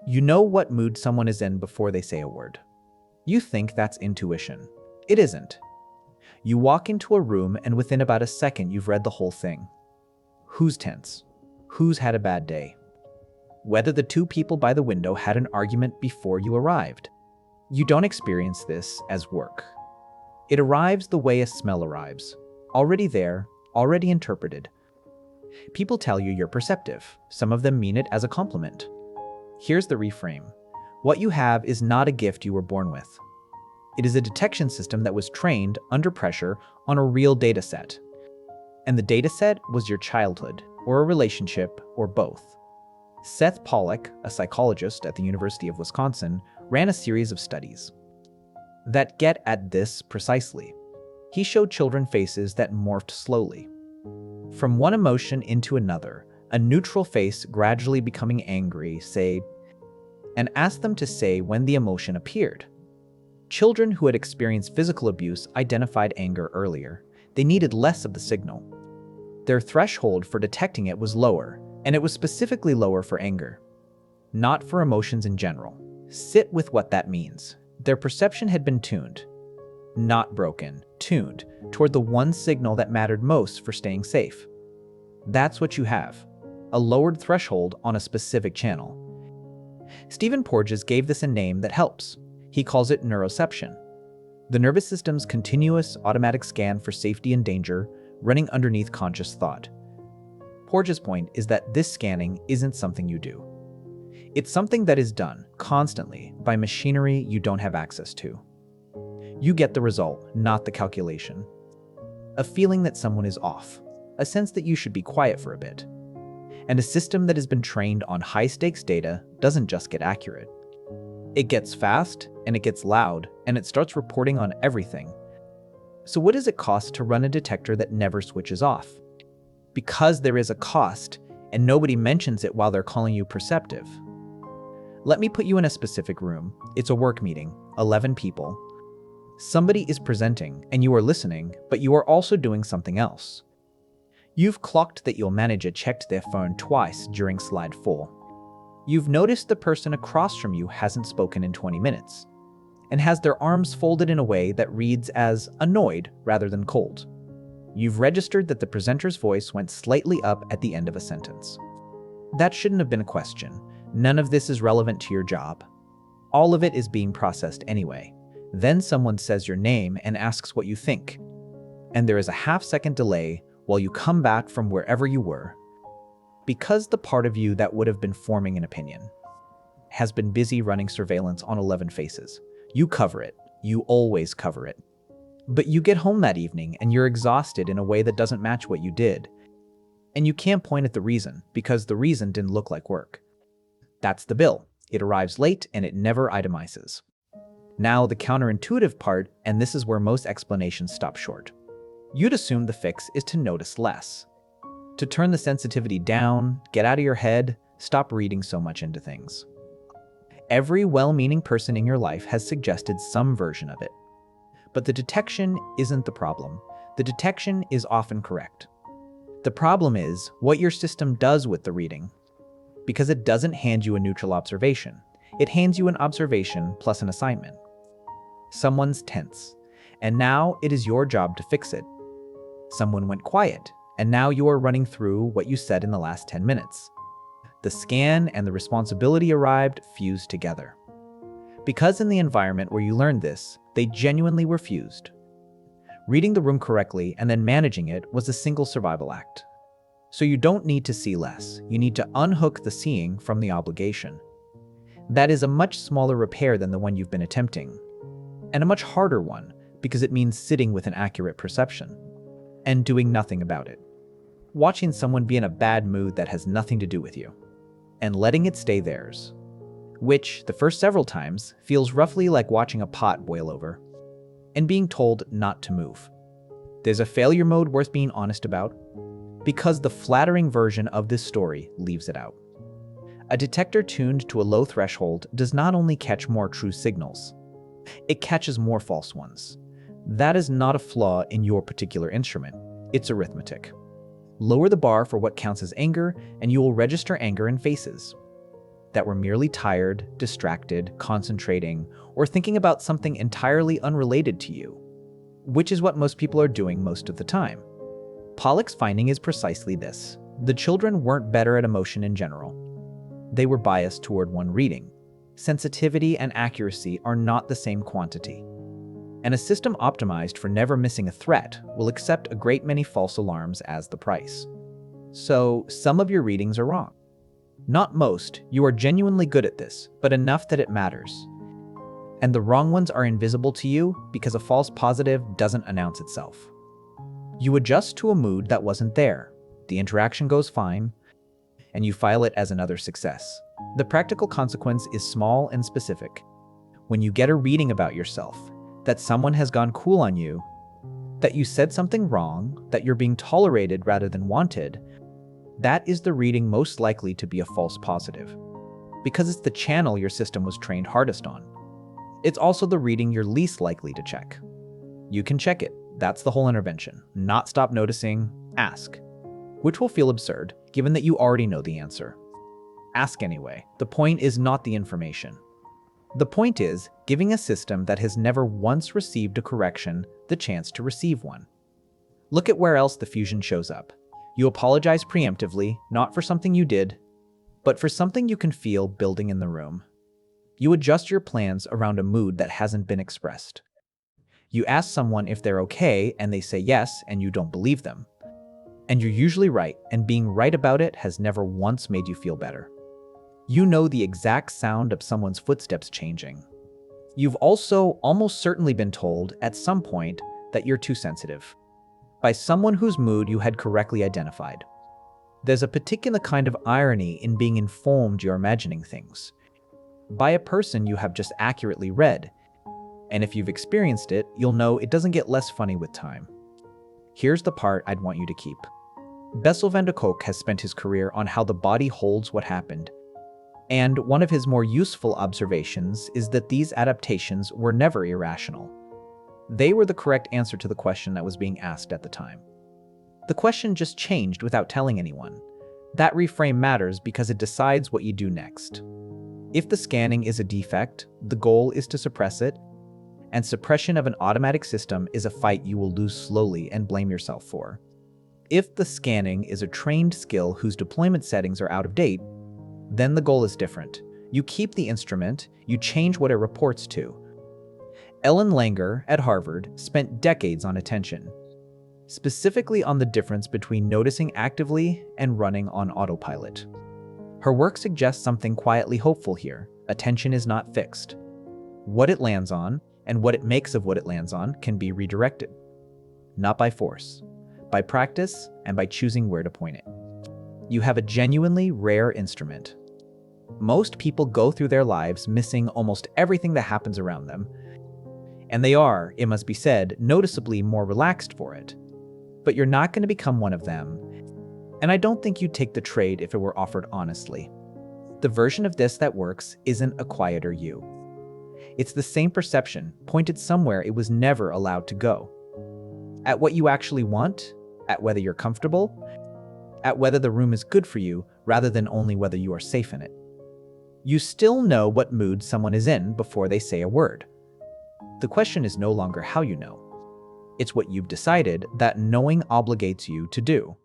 You know what mood someone is in before they say a word. You think that's intuition. It isn't. You walk into a room and within about a second you've read the whole thing. Who's tense? Who's had a bad day? Whether the two people by the window had an argument before you arrived. You don't experience this as work. It arrives the way a smell arrives. Already there, already interpreted. People tell you you're perceptive. Some of them mean it as a compliment. Here's the reframe. What you have is not a gift you were born with. It is a detection system that was trained under pressure on a real data set. And the data set was your childhood, or a relationship, or both. Seth Pollack, a psychologist at the University of Wisconsin, ran a series of studies that get at this precisely. He showed children faces that morphed slowly. From one emotion into another, a neutral face gradually becoming angry, say, and asked them to say when the emotion appeared. Children who had experienced physical abuse identified anger earlier. They needed less of the signal. Their threshold for detecting it was lower, and it was specifically lower for anger, not for emotions in general. Sit with what that means. Their perception had been tuned, not broken, tuned toward the one signal that mattered most for staying safe. That's what you have, a lowered threshold on a specific channel. Stephen Porges gave this a name that helps. He calls it neuroception. The nervous system's continuous automatic scan for safety and danger running underneath conscious thought. Porges' point is that this scanning isn't something you do. It's something that is done constantly by machinery you don't have access to. You get the result, not the calculation. A feeling that someone is off, a sense that you should be quiet for a bit. And a system that has been trained on high-stakes data doesn't just get accurate. It gets fast, and it gets loud, and it starts reporting on everything. So what does it cost to run a detector that never switches off? Because there is a cost, and nobody mentions it while they're calling you perceptive. Let me put you in a specific room. It's a work meeting, 11 people. Somebody is presenting, and you are listening, but you are also doing something else. You've clocked that your manager checked their phone twice during slide 4. You've noticed the person across from you hasn't spoken in 20 minutes, and has their arms folded in a way that reads as annoyed rather than cold. You've registered that the presenter's voice went slightly up at the end of a sentence. That shouldn't have been a question. None of this is relevant to your job. All of it is being processed anyway. Then someone says your name and asks what you think. And there is a half-second delay while you come back from wherever you were. Because the part of you that would have been forming an opinion has been busy running surveillance on 11 faces. You cover it. You always cover it. But you get home that evening and you're exhausted in a way that doesn't match what you did. And you can't point at the reason because the reason didn't look like work. That's the bill. It arrives late and it never itemizes. Now the counterintuitive part, and this is where most explanations stop short. You'd assume the fix is to notice less. To turn the sensitivity down, get out of your head, stop reading so much into things. Every well-meaning person in your life has suggested some version of it. But the detection isn't the problem. The detection is often correct. The problem is what your system does with the reading. Because it doesn't hand you a neutral observation. It hands you an observation plus an assignment. Someone's tense, and now it is your job to fix it. Someone went quiet, and now you are running through what you said in the last 10 minutes. The scan and the responsibility arrived fused together. Because in the environment where you learned this, they genuinely were fused. Reading the room correctly and then managing it was a single survival act. So you don't need to see less. You need to unhook the seeing from the obligation. That is a much smaller repair than the one you've been attempting. And a much harder one because it means sitting with an accurate perception and doing nothing about it. Watching someone be in a bad mood that has nothing to do with you and letting it stay theirs, which, the first several times, feels roughly like watching a pot boil over and being told not to move. There's a failure mode worth being honest about because the flattering version of this story leaves it out. A detector tuned to a low threshold does not only catch more true signals, it catches more false ones. That is not a flaw in your particular instrument. It's arithmetic. Lower the bar for what counts as anger, and you will register anger in faces. that were merely tired, distracted, concentrating, or thinking about something entirely unrelated to you, which is what most people are doing most of the time. Pollack's finding is precisely this. The children weren't better at emotion in general. They were biased toward one reading. Sensitivity and accuracy are not the same quantity. And a system optimized for never missing a threat will accept a great many false alarms as the price. So, some of your readings are wrong. Not most, you are genuinely good at this, but enough that it matters. And the wrong ones are invisible to you because a false positive doesn't announce itself. You adjust to a mood that wasn't there. The interaction goes fine, and you file it as another success. The practical consequence is small and specific. When you get a reading about yourself, that someone has gone cool on you, that you said something wrong, that you're being tolerated rather than wanted, that is the reading most likely to be a false positive, because it's the channel your system was trained hardest on. It's also the reading you're least likely to check. You can check it. That's the whole intervention. Not stop noticing, ask. Which will feel absurd, given that you already know the answer. Ask anyway. The point is not the information. The point is giving a system that has never once received a correction the chance to receive one. Look at where else the fusion shows up. You apologize preemptively, not for something you did, but for something you can feel building in the room. You adjust your plans around a mood that hasn't been expressed. You ask someone if they're okay, and they say yes, and you don't believe them. And you're usually right, and being right about it has never once made you feel better. You know the exact sound of someone's footsteps changing. You've also almost certainly been told at some point that you're too sensitive, by someone whose mood you had correctly identified. There's a particular kind of irony in being informed you're imagining things by a person you have just accurately read, and if you've experienced it, you'll know it doesn't get less funny with time. Here's the part I'd want you to keep. Bessel van der Kolk has spent his career on how the body holds what happened, and one of his more useful observations is that these adaptations were never irrational. They were the correct answer to the question that was being asked at the time. The question just changed without telling anyone. That reframe matters because it decides what you do next. If the scanning is a defect, the goal is to suppress it, and suppression of an automatic system is a fight you will lose slowly and blame yourself for. If the scanning is a trained skill whose deployment settings are out of date, then the goal is different. You keep the instrument, you change what it reports to. Ellen Langer at Harvard spent decades on attention, specifically on the difference between noticing actively and running on autopilot. Her work suggests something quietly hopeful here. Attention is not fixed. What it lands on, and what it makes of what it lands on, can be redirected. Not by force, by practice, and by choosing where to point it. You have a genuinely rare instrument. Most people go through their lives missing almost everything that happens around them, and they are, it must be said, noticeably more relaxed for it. But you're not going to become one of them, and I don't think you'd take the trade if it were offered honestly. The version of this that works isn't a quieter you. It's the same perception, pointed somewhere it was never allowed to go. At what you actually want, at whether you're comfortable, at whether the room is good for you, rather than only whether you are safe in it. You still know what mood someone is in before they say a word. The question is no longer how you know. It's what you've decided that knowing obligates you to do.